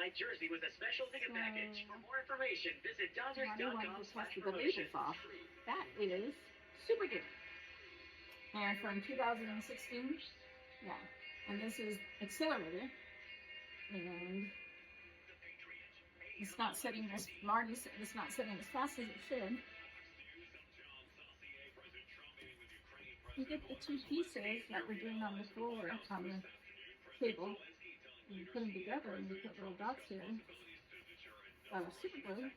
white jersey with a special ticket package. For more information, visit Dodgers.com/promotion. That is super good. And from 2016, yeah. And this is accelerator. And it's not setting as Marty said, it's not setting as fast as it should. You get the two pieces that we're doing on the floor, on the table, and you put them together and you put little dots here. Super glue.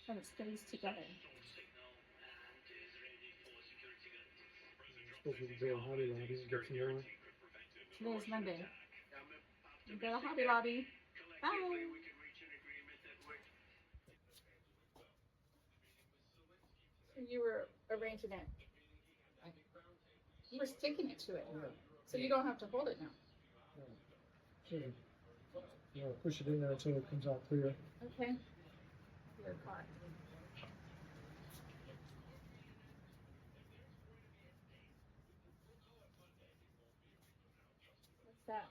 And it stays together. Today's Monday. You go to Hobby Lobby. Bye. You were arranging it. You were sticking it to it. So you don't have to hold it now. Yeah, push it in there until it comes out clear. Okay. Your part. What's that?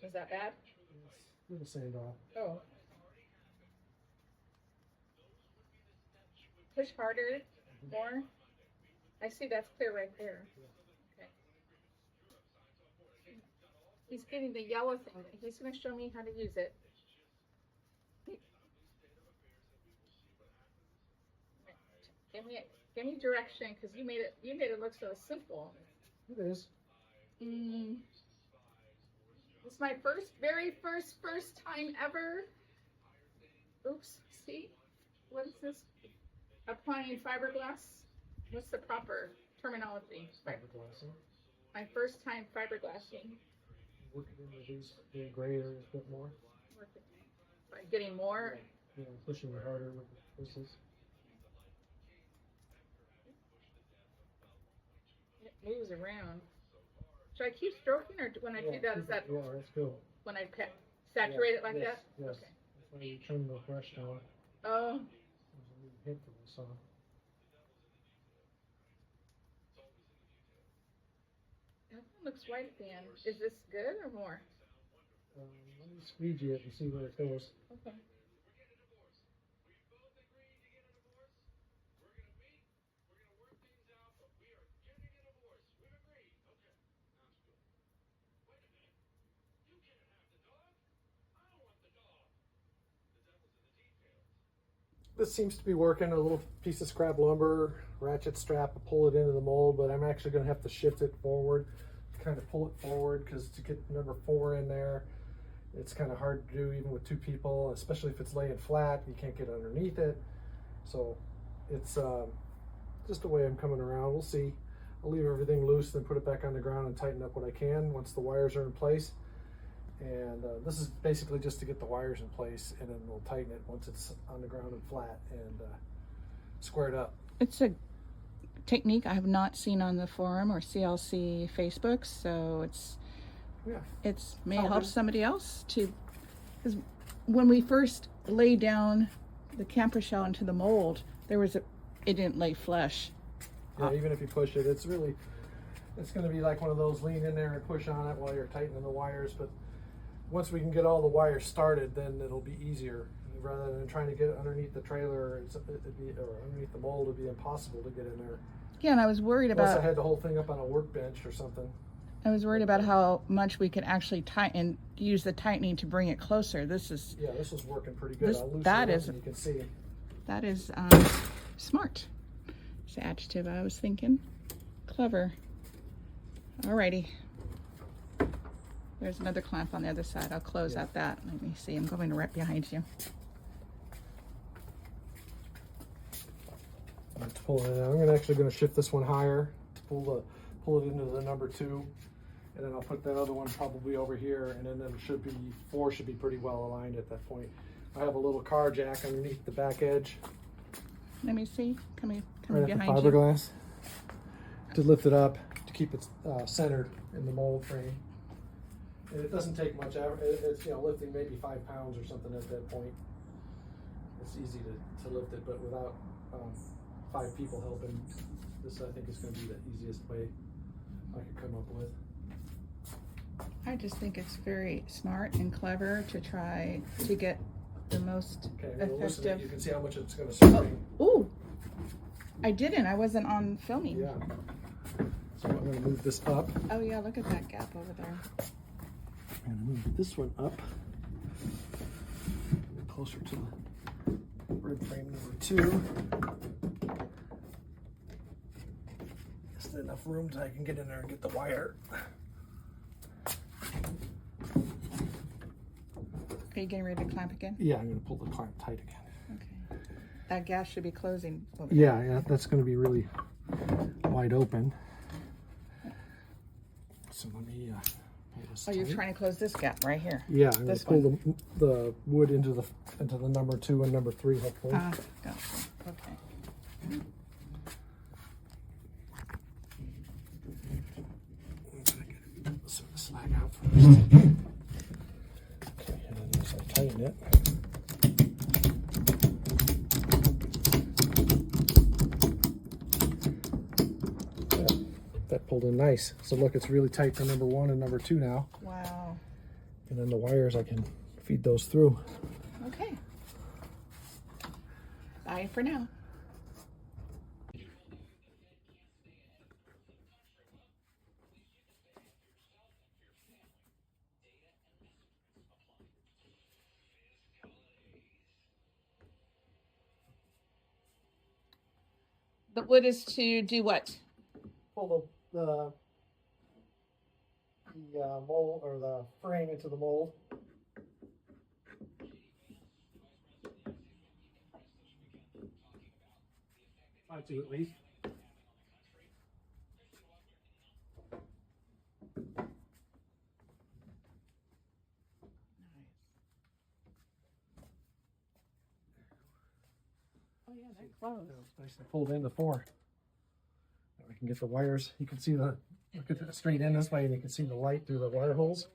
Is that bad? It's a little sand off. Oh. Push harder, more. I see that's clear right there. Okay. He's getting the yellow thing. He's going to show me how to use it. Give me direction, because you made it look so simple. It is. It's my very first time ever. Oops. See, what is this? Applying fiberglass. What's the proper terminology? Fiberglassing. My first time fiberglassing. Working into the gray areas a bit more. By getting more. Yeah, pushing it harder with the pieces. It moves around. Should I keep stroking, or when I do that, is that that's good. when I saturate it like that? Yes. Okay. That's why you trim the brush down. Oh. There's a new hint to this song. That one looks white at the end. Is this good or more? Let me squeegee it and see where it goes. Okay. This seems to be working. A little piece of scrap lumber, ratchet strap to pull it into the mold, but I'm actually going to have to shift it forward, kind of pull it forward, because to get number 4 in there, it's kind of hard to do even with 2 people, especially if it's laying flat. You can't get underneath it. So it's just the way I'm coming around. We'll see. I'll leave everything loose, then put it back on the ground and tighten up what I can once the wires are in place. And this is basically just to get the wires in place, and then we'll tighten it once it's on the ground and flat and squared up. It's a technique I have not seen on the forum or CLC Facebook, so it's may help somebody else to. Because when we first laid down the camper shell into the mold, it didn't lay flush. Yeah, even if you push it, it's going to be like one of those lean in there and push on it while you're tightening the wires. But once we can get all the wires started, then it'll be easier. Rather than trying to get it underneath the trailer or underneath the mold, it'd be impossible to get in there. Yeah, and I was worried about. Unless I had the whole thing up on a workbench or something. I was worried about how much we could actually tighten, use the tightening to bring it closer. This is working pretty good. I'll loosen it up and you can see. That is smart. It's the adjective I was thinking. Clever. Alrighty. There's another clamp on the other side. I'll close out that. Let me see. I'm going right behind you. Let's pull it in. I'm actually going to shift this one higher. Pull it into the number 2, and then I'll put that other one probably over here, and then 4 should be pretty well aligned at that point. I have a little car jack underneath the back edge. Let me see. Come right behind at the fiberglass to lift it up to keep it centered in the mold frame. And it doesn't take much. It's lifting maybe 5 pounds or something at that point. It's easy to lift it, but without 5 people helping, this I think is going to be the easiest way I could come up with. I just think it's very smart and clever to try to get the most Okay, I'm gonna loosen it. effective. You can see how much it's going to spring. Ooh, I didn't. I wasn't on filming. Yeah. So I'm going to move this up. Oh yeah, look at that gap over there. I'm going to move this one up. Closer to the rib frame number 2. Just enough room so I can get in there and get the wire. Are you getting ready to clamp again? Yeah, I'm going to pull the clamp tight again. Okay. That gas should be closing. Yeah, that's going to be really wide open. So let me pull this Oh, you're tight. trying to close this gap right here. Yeah, I'm going This to pull the wood into the number 2 and number 3 hopefully. Gotcha. Okay. So the slack out first. Okay, and then as I tighten it. Yeah, that pulled in nice. So look, it's really tight for number 1 and number 2 now. Wow. And then the wires, I can feed those through. Okay. Bye for now. The wood is to do what? Pull the mold or the frame into the mold. 2 at least. Oh yeah, they're close. It's nice and pulled in the 4. I can get the wires. You can see look at it straight in this way, and you can see the light through the wire holes.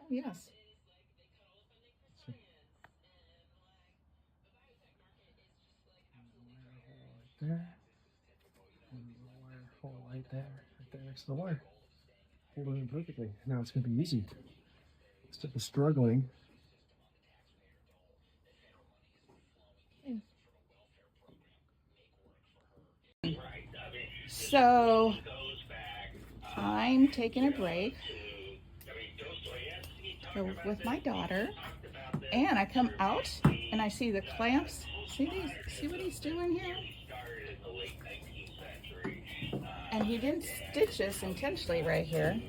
Oh yes. There. And the wire hole right there. Right there next to the wire. Hold it in perfectly. Now it's going to be easy. Instead of struggling. So I'm taking a break with my daughter, and I come out and I see the clamps. See what he's doing here? And he didn't stitch us intentionally right here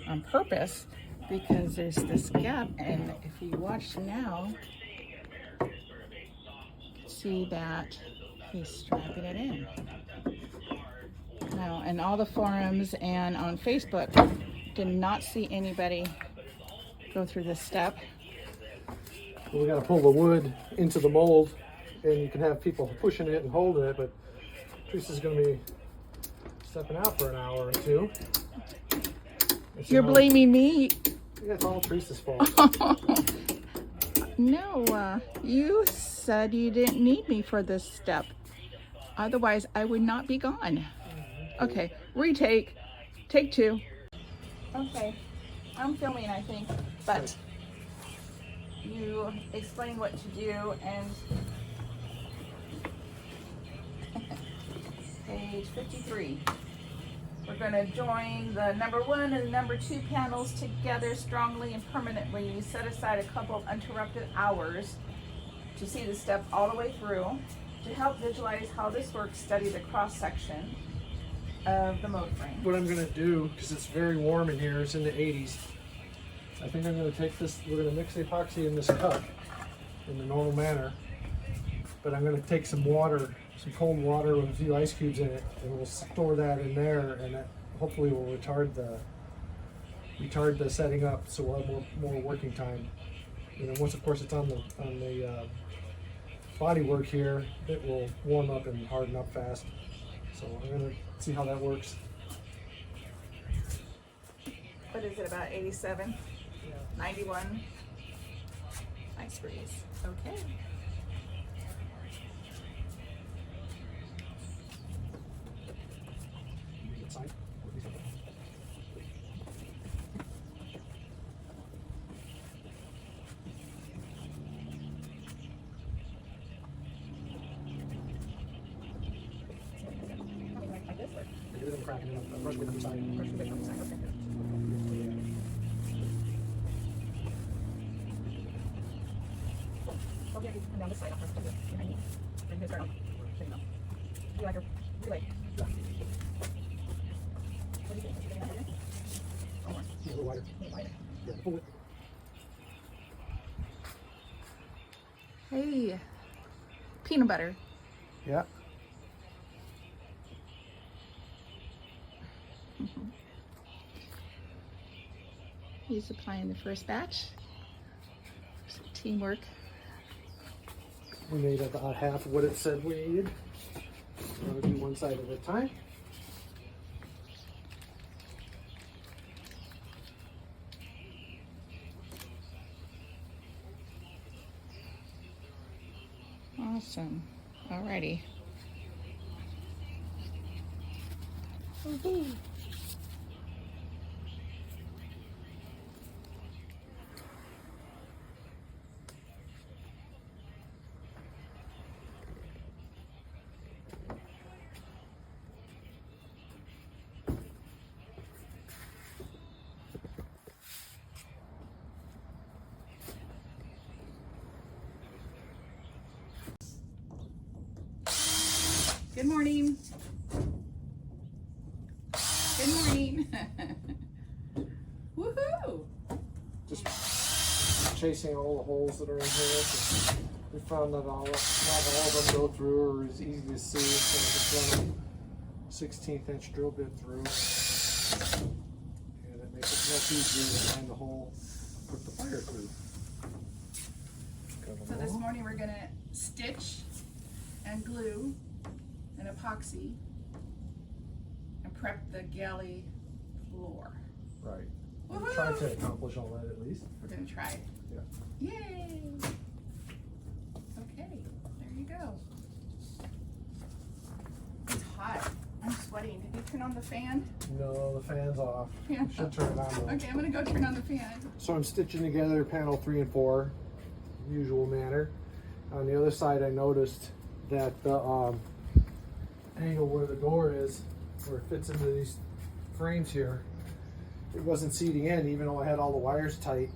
on purpose because there's this gap, and if you watch now, see that he's strapping it in. Now, in all the forums and on Facebook, did not see anybody go through this step. Well, we got to pull the wood into the mold, and you can have people pushing it and holding it, but Teresa's going to be stepping out for an hour or 2. You're blaming me? Yeah, it's all Teresa's fault. No, you said you didn't need me for this step. Otherwise, I would not be gone. Okay, retake. Take 2. Okay, I'm filming, I think, but you explain what to do, and page 53. We're going to join the number 1 and number 2 panels together strongly and permanently. Set aside a couple of uninterrupted hours to see the step all the way through. To help visualize how this works, study the cross section of the mold frame. What I'm going to do, because it's very warm in here, it's in the 80s, I think I'm going to take this, we're going to mix the epoxy in this cup in the normal manner, but I'm going to take some water, some cold water with a few ice cubes in it, and we'll store that in there, and that hopefully will retard the setting up, so we'll have more working time. You know, once of course it's on the body work here, it will warm up and harden up fast. So I'm going to see how that works. What is it, about 87? 91? Nice breeze. Okay. crack and then brush with the side. Brush the bit on the side. Okay. Okay, come down this side. I'll press it behind you. And you start on. There you go. Do you like her? Do you like? Yeah. What do you think? You think that's good? One more. A little wider. A little wider. Yeah, pull it. Hey, peanut butter. Yeah. He's applying the first batch. Some teamwork. We made about half of what it said we needed. So we'll do one side at a time. Awesome. Alrighty. Woohoo. Good morning. Good morning. Woohoo! Just chasing all the holes that are in here. We found that not all of them go through or is easy to see, so I just run a 16th inch drill bit through. And it makes it much easier to find the hole, put the fire through. So this morning we're gonna stitch and glue and epoxy and prep the galley floor. Right. Woohoo! We tried to accomplish all that at least. We're gonna try it. Yeah. Yay! Okay, there you go. It's hot. I'm sweating. Did you turn on the fan? No, the fan's off. Yeah. Should turn it on though. Okay, I'm gonna go turn on the fan. So I'm stitching together panel 3 and 4, usual manner. On the other side, I noticed that the angle where the door is, where it fits into these frames here, it wasn't seating in, even though I had all the wires tight.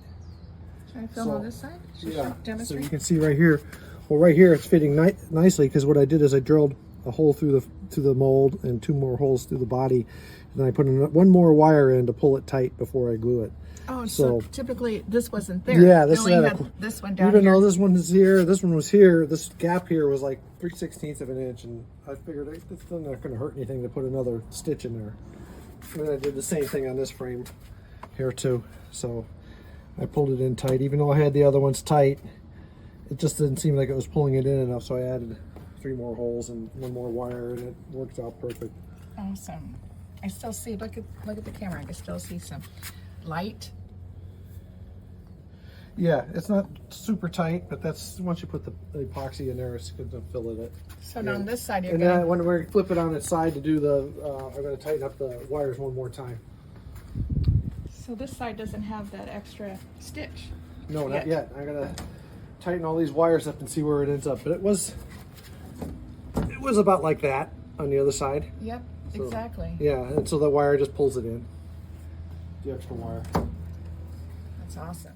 Should I film on this side? Should Yeah. I So demonstrate? you can see right here. Well, right here it's fitting nicely because what I did is I drilled a hole through the mold and 2 more holes through the body, and then I put one more wire in to pull it tight before I glue it. Oh, so typically this wasn't there. Yeah, this You only had had this one down even here. though this one is here, this one was here, this gap here was like 3/16 of an inch, and I figured it's not going to hurt anything to put another stitch in there. And I did the same thing on this frame here too. So I pulled it in tight, even though I had the other ones tight. It just didn't seem like it was pulling it in enough, so I added 3 more holes and 1 more wire, and it worked out perfect. Awesome. I still see. Look at the camera. I can still see some light. Yeah, it's not super tight, but that's once you put the epoxy in there, it's going to fill it. So now on this side, you're And gonna. then when we flip it on its side to do the, I'm going to tighten up the wires 1 more time. So this side doesn't have that extra stitch. No, not yet. I'm going to tighten all these wires up and see where it ends up. But it was about like that on the other side. Yep, So, exactly. Yeah, and so the wire just pulls it in. The extra wire. That's awesome.